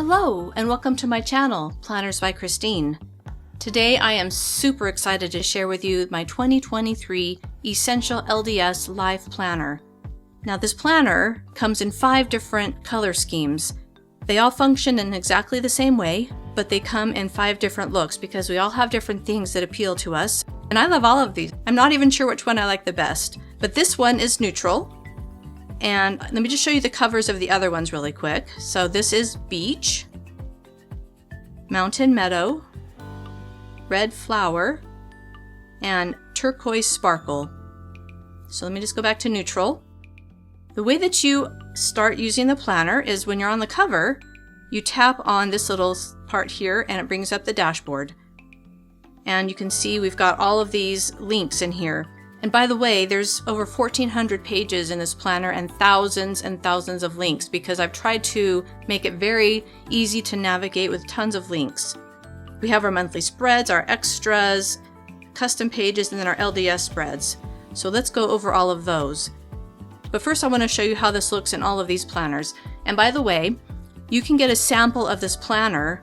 Hello, and welcome to my channel, Planners by Christine. Today I am super excited to share with you my 2023 Essential LDS Life Planner. Now this planner comes in 5 different color schemes. They all function in exactly the same way, but they come in 5 different looks because we all have different things that appeal to us. And I love all of these. I'm not even sure which one I like the best, but this one is neutral. And let me just show you the covers of the other ones really quick. So this is Beach, Mountain Meadow, Red Flower, and Turquoise Sparkle. So let me just go back to neutral. The way that you start using the planner is when you're on the cover, you tap on this little part here and it brings up the dashboard. And you can see we've got all of these links in here. And by the way, there's over 1,400 pages in this planner and thousands of links because I've tried to make it very easy to navigate with tons of links. We have our monthly spreads, our extras, custom pages, and then our LDS spreads. So let's go over all of those. But first I want to show you how this looks in all of these planners. And by the way, you can get a sample of this planner,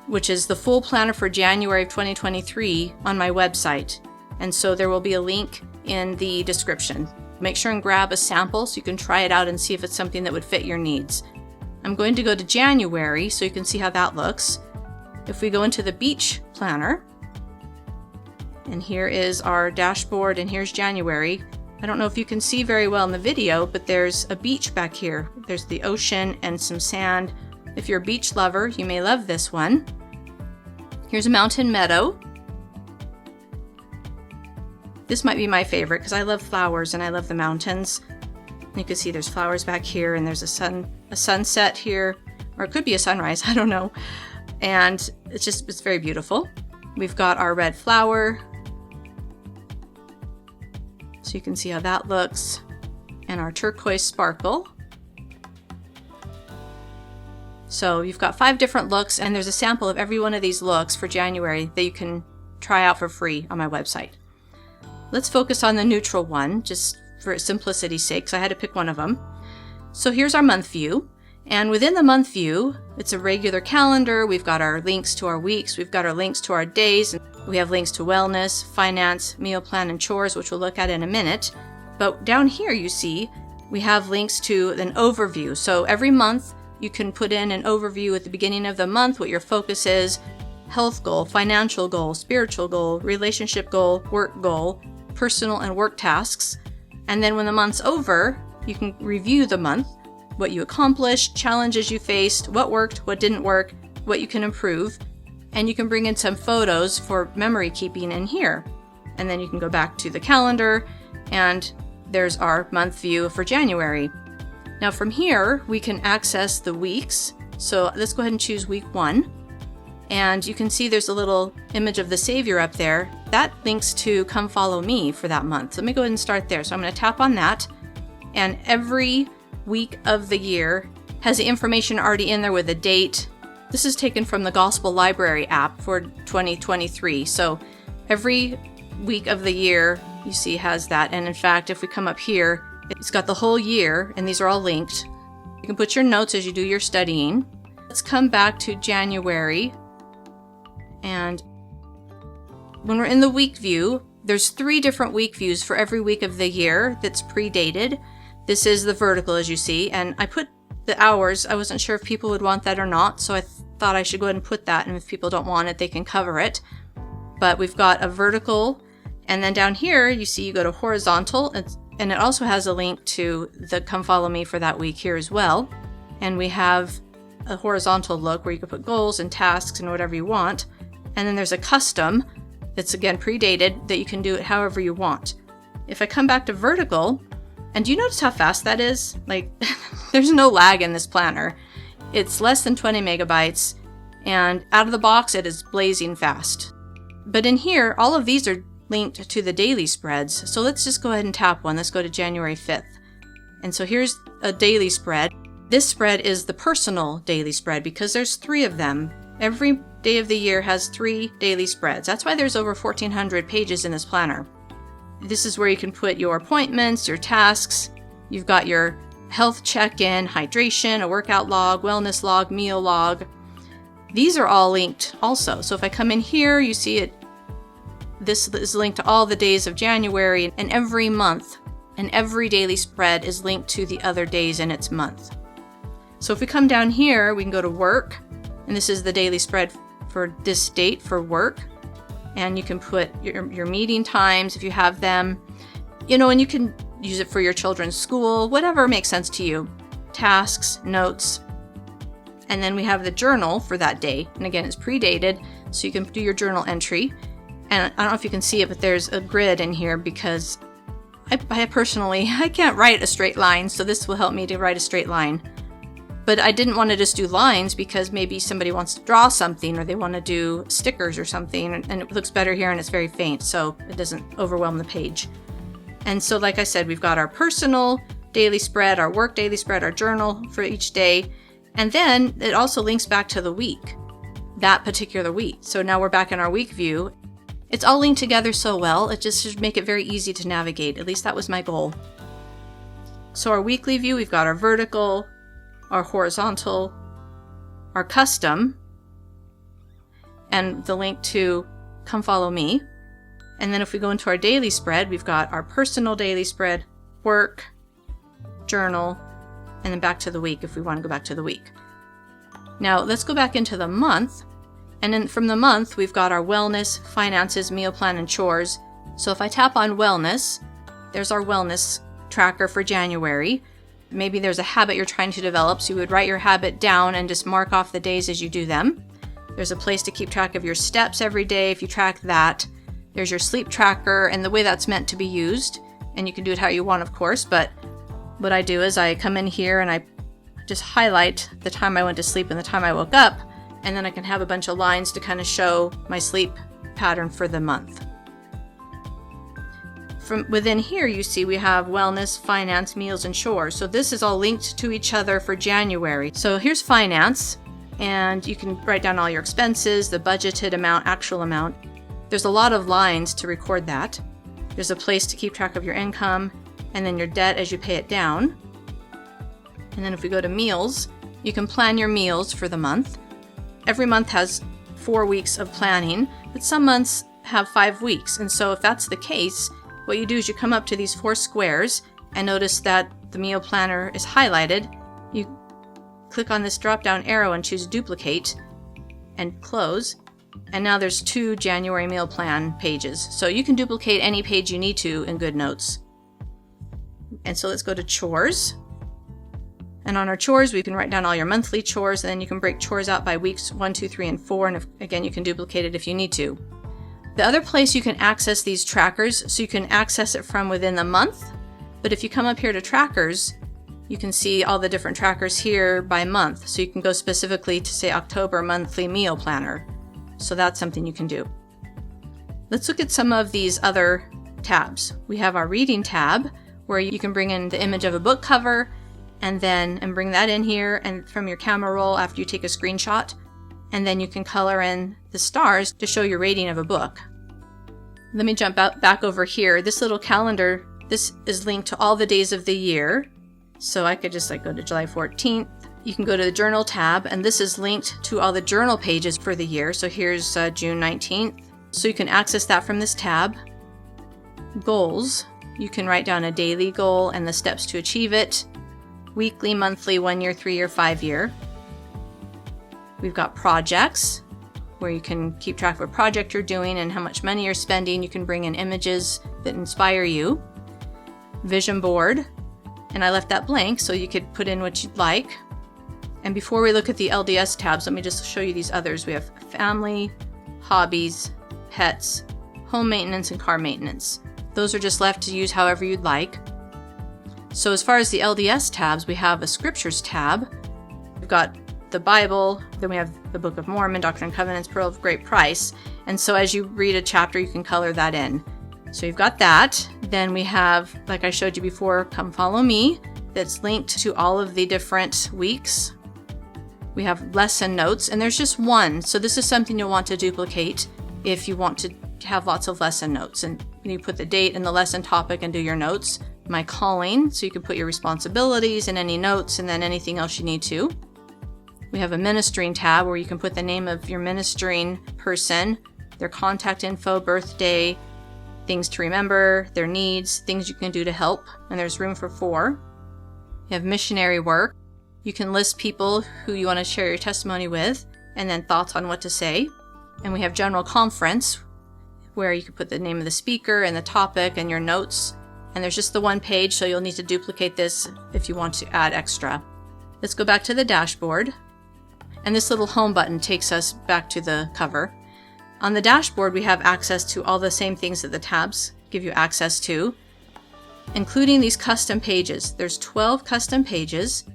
which is the full planner for January of 2023, on my website. And so there will be a link in the description. Make sure and grab a sample so you can try it out and see if it's something that would fit your needs. I'm going to go to January so you can see how that looks. If we go into the Beach planner, and here is our dashboard and here's January. I don't know if you can see very well in the video, but there's a beach back here. There's the ocean and some sand. If you're a beach lover, you may love this one. Here's a mountain meadow. This might be my favorite because I love flowers and I love the mountains. You can see there's flowers back here and there's a sunset here, or it could be a sunrise, I don't know. And it's very beautiful. We've got our red flower. So you can see how that looks. And our turquoise sparkle. So you've got 5 different looks and there's a sample of every one of these looks for January that you can try out for free on my website. Let's focus on the neutral one, just for simplicity's sake, because I had to pick one of them. So here's our month view. And within the month view, it's a regular calendar. We've got our links to our weeks. We've got our links to our days. We have links to wellness, finance, meal plan, and chores, which we'll look at in a minute. But down here, you see, we have links to an overview. So every month, you can put in an overview at the beginning of the month, what your focus is, health goal, financial goal, spiritual goal, relationship goal, work goal, personal and work tasks. And then when the month's over, you can review the month, what you accomplished, challenges you faced, what worked, what didn't work, what you can improve. And you can bring in some photos for memory keeping in here. And then you can go back to the calendar and there's our month view for January. Now from here, we can access the weeks. So let's go ahead and choose week 1. And you can see there's a little image of the Savior up there. That links to Come Follow Me for that month. So let me go ahead and start there. So I'm going to tap on that. And every week of the year has the information already in there with a date. This is taken from the Gospel Library app for 2023. So every week of the year, you see, has that. And in fact, if we come up here, it's got the whole year, and these are all linked. You can put your notes as you do your studying. Let's come back to January. And when we're in the week view, there's 3 different week views for every week of the year that's pre-dated. This is the vertical, as you see, and I put the hours. I wasn't sure if people would want that or not, so I thought I should go ahead and put that, and if people don't want it, they can cover it. But we've got a vertical, and then down here, you see you go to horizontal, and it also has a link to the Come Follow Me for that week here as well. And we have a horizontal look where you can put goals and tasks and whatever you want. And then there's a custom that's again pre-dated that you can do it however you want. If I come back to vertical, and do you notice how fast that is? Like, there's no lag in this planner. It's less than 20 megabytes, and out of the box it is blazing fast. But in here, all of these are linked to the daily spreads. So let's just go ahead and tap one. Let's go to January 5th. And so here's a daily spread. This spread is the personal daily spread because there's 3 of them. Every day of the year has 3 daily spreads. That's why there's over 1,400 pages in this planner. This is where you can put your appointments, your tasks. You've got your health check-in, hydration, a workout log, wellness log, meal log. These are all linked also. So if I come in here, you see it. This is linked to all the days of January, and every month and every daily spread is linked to the other days in its month. So if we come down here, we can go to work, and this is the daily spread for this date for work. And you can put your meeting times if you have them, and you can use it for your children's school, whatever makes sense to you. Tasks, notes. And then we have the journal for that day. And again, it's predated, so you can do your journal entry. And I don't know if you can see it, but there's a grid in here because I personally can't write a straight line, so this will help me to write a straight line. But I didn't want to just do lines because maybe somebody wants to draw something or they want to do stickers or something, and it looks better here and it's very faint, so it doesn't overwhelm the page. And so like I said, we've got our personal daily spread, our work daily spread, our journal for each day, and then it also links back to the week, that particular week. So now we're back in our week view. It's all linked together so well, it just should make it very easy to navigate. At least that was my goal. So our weekly view, we've got our vertical, our horizontal, our custom, and the link to come follow me. And then if we go into our daily spread, we've got our personal daily spread, work, journal, and then back to the week if we want to go back to the week. Now let's go back into the month. And then from the month, we've got our wellness, finances, meal plan, and chores. So if I tap on wellness, there's our wellness tracker for January. Maybe there's a habit you're trying to develop, so you would write your habit down and just mark off the days as you do them. There's a place to keep track of your steps every day if you track that. There's your sleep tracker and the way that's meant to be used. And you can do it how you want, of course, but what I do is I come in here and I just highlight the time I went to sleep and the time I woke up, and then I can have a bunch of lines to kind of show my sleep pattern for the month. From within here, you see we have wellness, finance, meals, and chores. So this is all linked to each other for January. So here's finance, and you can write down all your expenses, the budgeted amount, actual amount. There's a lot of lines to record that. There's a place to keep track of your income, and then your debt as you pay it down. And then if we go to meals, you can plan your meals for the month. Every month has 4 weeks of planning, but some months have 5 weeks. And so if that's the case, what you do is you come up to these 4 squares and notice that the meal planner is highlighted. You click on this drop-down arrow and choose duplicate and close. And now there's 2 January meal plan pages. So you can duplicate any page you need to in Goodnotes. And so let's go to chores. And on our chores, we can write down all your monthly chores, and then you can break chores out by weeks 1, 2, 3, and 4. And again, you can duplicate it if you need to. The other place you can access these trackers, so you can access it from within the month. But if you come up here to trackers, you can see all the different trackers here by month. So you can go specifically to say October monthly meal planner. So that's something you can do. Let's look at some of these other tabs. We have our reading tab, where you can bring in the image of a book cover and bring that in here and from your camera roll after you take a screenshot. And then you can color in the stars to show your rating of a book. Let me jump back over here. This little calendar, this is linked to all the days of the year. So I could just go to July 14th. You can go to the journal tab, and this is linked to all the journal pages for the year. So here's June 19th. So you can access that from this tab. Goals, you can write down a daily goal and the steps to achieve it. Weekly, monthly, 1 year, 3 year, 5 year. We've got projects, where you can keep track of a project you're doing and how much money you're spending. You can bring in images that inspire you. Vision board, and I left that blank so you could put in what you'd like. And before we look at the LDS tabs, let me just show you these others. We have family, hobbies, pets, home maintenance, and car maintenance. Those are just left to use however you'd like. So as far as the LDS tabs, we have a scriptures tab. We've got the Bible, then we have the Book of Mormon, Doctrine and Covenants, Pearl of Great Price. And so as you read a chapter, you can color that in. So you've got that. Then we have, like I showed you before, Come Follow Me, that's linked to all of the different weeks. We have lesson notes, and there's just one. So this is something you'll want to duplicate if you want to have lots of lesson notes. And you put the date and the lesson topic and do your notes. my calling, so you can put your responsibilities and any notes and then anything else you need to. We have a ministering tab where you can put the name of your ministering person, their contact info, birthday, things to remember, their needs, things you can do to help, and there's room for 4. You have Missionary Work. You can list people who you want to share your testimony with, and then thoughts on what to say. And we have General Conference, where you can put the name of the speaker and the topic and your notes. And there's just the one page, so you'll need to duplicate this if you want to add extra. Let's go back to the dashboard. And this little home button takes us back to the cover. On the dashboard, we have access to all the same things that the tabs give you access to, including these custom pages. There's 12 custom pages,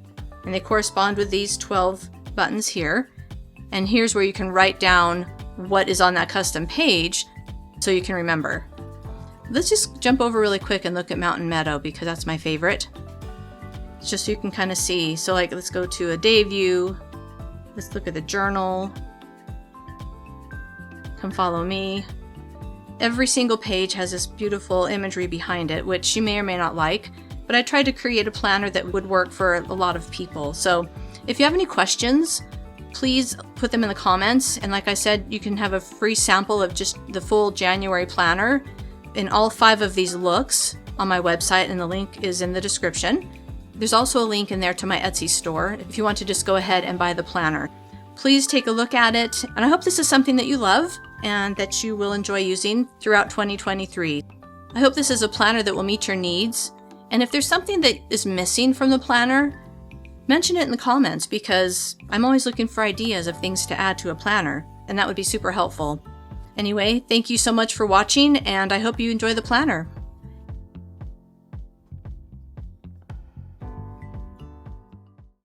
and they correspond with these 12 buttons here. And here's where you can write down what is on that custom page so you can remember. Let's just jump over really quick and look at Mountain Meadow because that's my favorite. It's just so you can kind of see. So like, let's go to a day view. Let's look at the journal. Come follow me. Every single page has this beautiful imagery behind it, which you may or may not like, but I tried to create a planner that would work for a lot of people. So if you have any questions, please put them in the comments. And like I said, you can have a free sample of just the full January planner in all 5 of these looks on my website, and the link is in the description. There's also a link in there to my Etsy store if you want to just go ahead and buy the planner. Please take a look at it, and I hope this is something that you love and that you will enjoy using throughout 2023. I hope this is a planner that will meet your needs, and if there's something that is missing from the planner, mention it in the comments because I'm always looking for ideas of things to add to a planner, and that would be super helpful. Anyway, thank you so much for watching, and I hope you enjoy the planner.